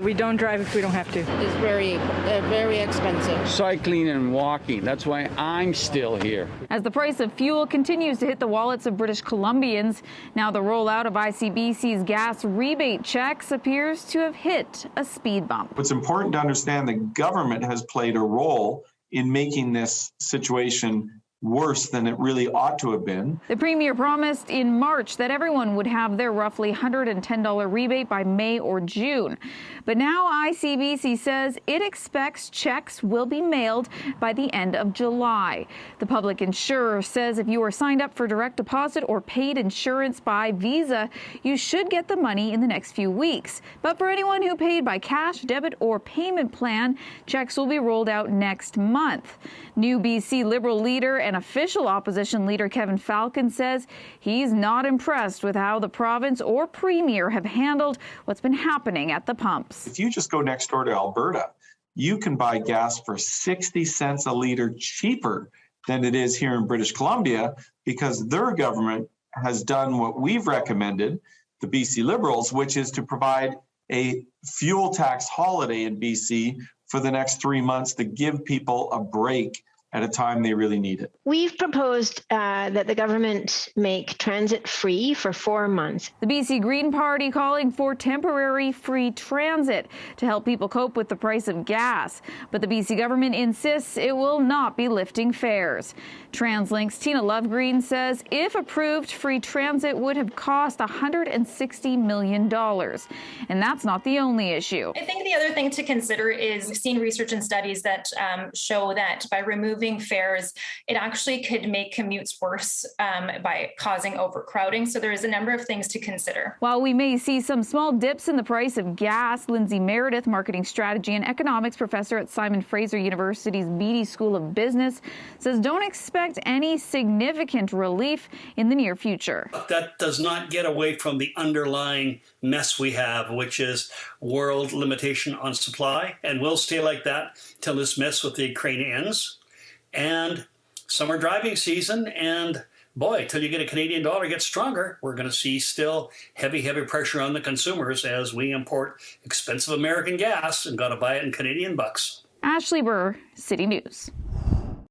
We don't drive if we don't have to. It's very expensive. Cycling and walking. That's why I'm still here. As the price of fuel continues to hit the wallets of British Columbians, now the rollout of ICBC's gas rebate checks appears to have hit a speed bump. It's important to understand the government has played a role in making this situation worse than it really ought to have been. The Premier promised in March that everyone would have their roughly $110 rebate by May or June. But now ICBC says it expects checks will be mailed by the end of July. The public insurer says if you are signed up for direct deposit or paid insurance by Visa, you should get the money in the next few weeks. But for anyone who paid by cash, debit, or payment plan, checks will be rolled out next month. New BC Liberal leader and official opposition leader Kevin Falcon says he's not impressed with how the province or Premier have handled what's been happening at the pumps. If you just go next door to Alberta, you can buy gas for 60 cents a litre cheaper than it is here in British Columbia because their government has done what we've recommended, the BC Liberals, which is to provide a fuel tax holiday in BC for the next 3 months to give people a break at a time they really need it. We've proposed that the government make transit free for 4 months. The BC Green Party calling for temporary free transit to help people cope with the price of gas. But the BC government insists it will not be lifting fares. TransLink's Tina Lovegreen says if approved, free transit would have cost $160 million. And that's not the only issue. I think the other thing to consider is we've seen research and studies that show that by removing fares, it actually could make commutes worse by causing overcrowding. So there is a number of things to consider. While we may see some small dips in the price of gas, Lindsay Meredith, marketing strategy and economics professor at Simon Fraser University's Beatty School of Business, says don't expect any significant relief in the near future. That does not get away from the underlying mess we have, which is world limitation on supply, and will stay like that till this mess with the Ukraine ends. And summer driving season, and boy, till you get a Canadian dollar get stronger, we're going to see still heavy pressure on the consumers as we import expensive American gas and got to buy it in Canadian bucks. Ashley Burr, City News.